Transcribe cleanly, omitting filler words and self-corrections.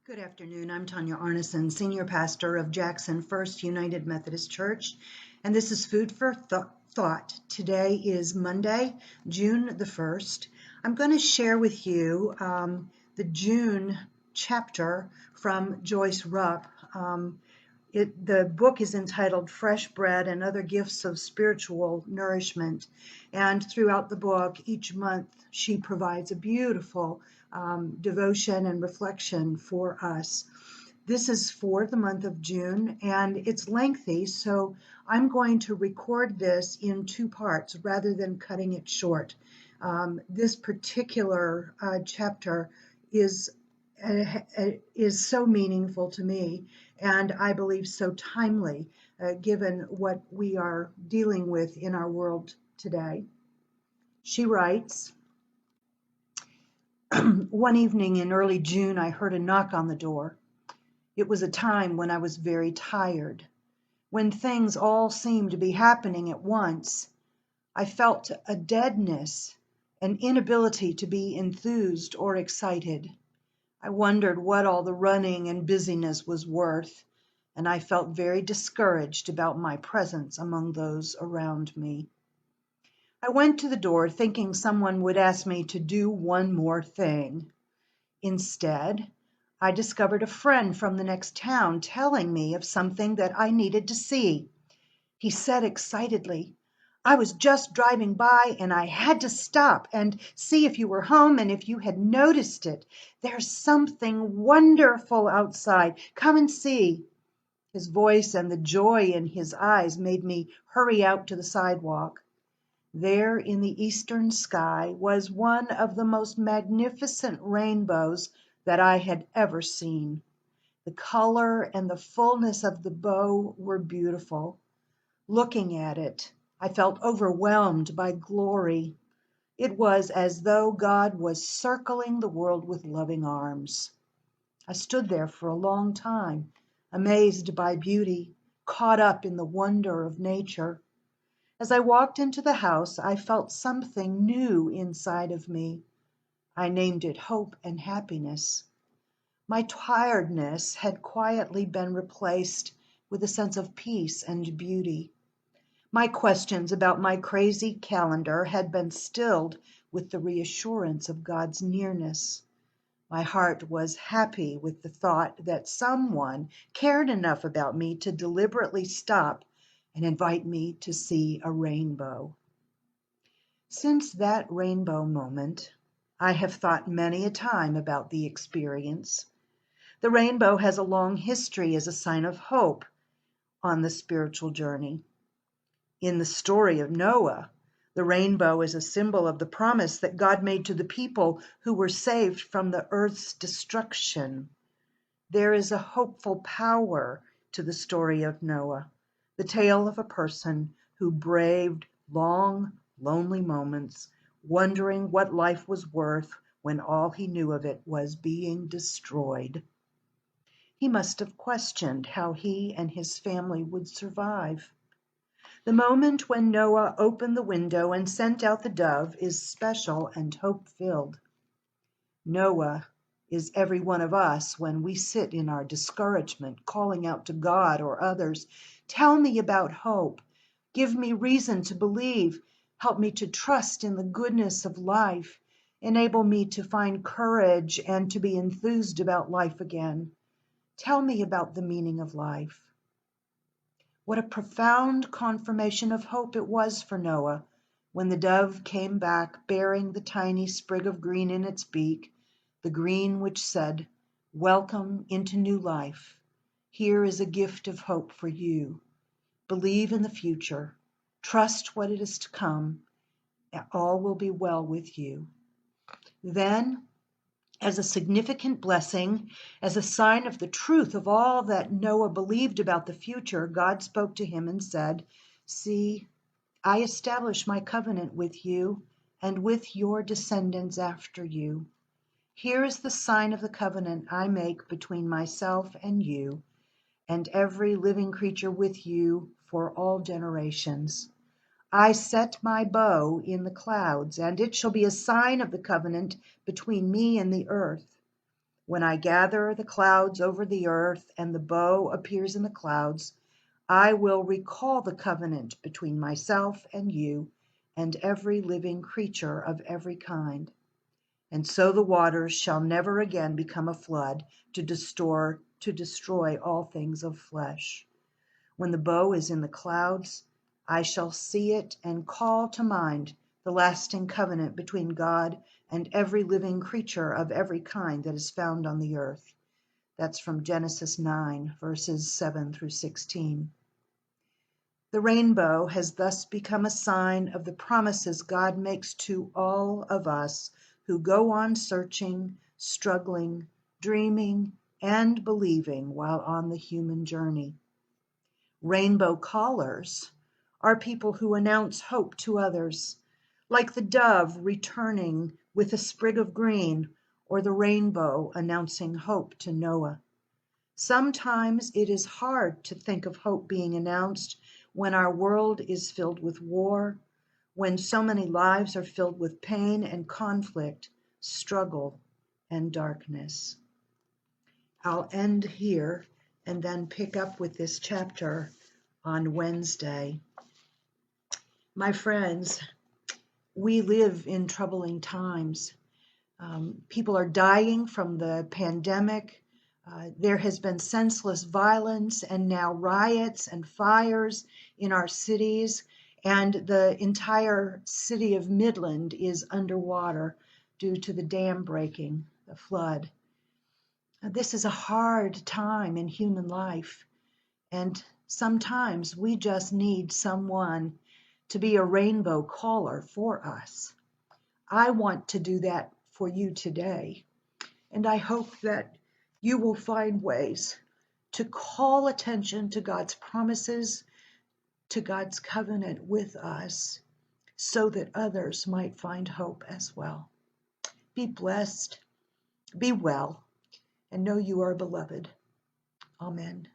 Good afternoon. I'm Tonya Arnesen, Senior Pastor of Jackson First United Methodist Church, and this is Food for Thought. Today is Monday, June the 1st. I'm going to share with you the June chapter from Joyce Rupps. The book is entitled Fresh Bread and Other Gifts of Spiritual Nourishment. And throughout the book, each month, she provides a beautiful devotion and reflection for us. This is for the month of June, and it's lengthy, so I'm going to record this in two parts rather than cutting it short. This particular chapter is so meaningful to me, and I believe so timely, given what we are dealing with in our world today. She writes, one evening in early June, I heard a knock on the door. It was a time when I was very tired, when things all seemed to be happening at once. I felt a deadness, an inability to be enthused or excited. I wondered what all the running and busyness was worth, and I felt very discouraged about my presence among those around me. I went to the door thinking someone would ask me to do one more thing. Instead, I discovered a friend from the next town telling me of something that I needed to see. He said excitedly, "I was just driving by and I had to stop and see if you were home and if you had noticed it. There's something wonderful outside. Come and see." His voice and the joy in his eyes made me hurry out to the sidewalk. There in the eastern sky was one of the most magnificent rainbows that I had ever seen. The color and the fullness of the bow were beautiful. Looking at it, I felt overwhelmed by glory. It was as though God was circling the world with loving arms. I stood there for a long time, amazed by beauty, caught up in the wonder of nature. As I walked into the house, I felt something new inside of me. I named it hope and happiness. My tiredness had quietly been replaced with a sense of peace and beauty. My questions about my crazy calendar had been stilled with the reassurance of God's nearness. My heart was happy with the thought that someone cared enough about me to deliberately stop and invite me to see a rainbow. Since that rainbow moment, I have thought many a time about the experience. The rainbow has a long history as a sign of hope on the spiritual journey. In the story of Noah, the rainbow is a symbol of the promise that God made to the people who were saved from the earth's destruction. There is a hopeful power to the story of Noah, the tale of a person who braved long, lonely moments, wondering what life was worth when all he knew of it was being destroyed. He must have questioned how he and his family would survive. The moment when Noah opened the window and sent out the dove is special and hope-filled. Noah is every one of us when we sit in our discouragement, calling out to God or others, "Tell me about hope. Give me reason to believe. Help me to trust in the goodness of life. Enable me to find courage and to be enthused about life again. Tell me about the meaning of life." What a profound confirmation of hope it was for Noah when the dove came back bearing the tiny sprig of green in its beak, the green which said, "Welcome into new life. Here is a gift of hope for you. Believe in the future. Trust what it is to come. All will be well with you." Then, as a significant blessing, as a sign of the truth of all that Noah believed about the future, God spoke to him and said, "See, I establish my covenant with you and with your descendants after you. Here is the sign of the covenant I make between myself and you, and every living creature with you for all generations. I set my bow in the clouds, and it shall be a sign of the covenant between me and the earth. When I gather the clouds over the earth and the bow appears in the clouds, I will recall the covenant between myself and you and every living creature of every kind. And so the waters shall never again become a flood to destroy all things of flesh. When the bow is in the clouds, I shall see it and call to mind the lasting covenant between God and every living creature of every kind that is found on the earth. That's from Genesis 9, verses 7 through 16. The rainbow has thus become a sign of the promises God makes to all of us who go on searching, struggling, dreaming, and believing while on the human journey. Rainbow callers are people who announce hope to others, like the dove returning with a sprig of green, or the rainbow announcing hope to Noah. Sometimes it is hard to think of hope being announced when our world is filled with war, when so many lives are filled with pain and conflict, struggle and darkness. I'll end here and then pick up with this chapter on Wednesday. My friends, we live in troubling times. People are dying from the pandemic. There has been senseless violence and now riots and fires in our cities, and the entire city of Midland is underwater due to the dam breaking, the flood. This is a hard time in human life, and sometimes we just need someone to be a rainbow caller for us. I want to do that for you today, and I hope that you will find ways to call attention to God's promises, to God's covenant with us, so that others might find hope as well. Be blessed, be well, and know you are beloved. Amen.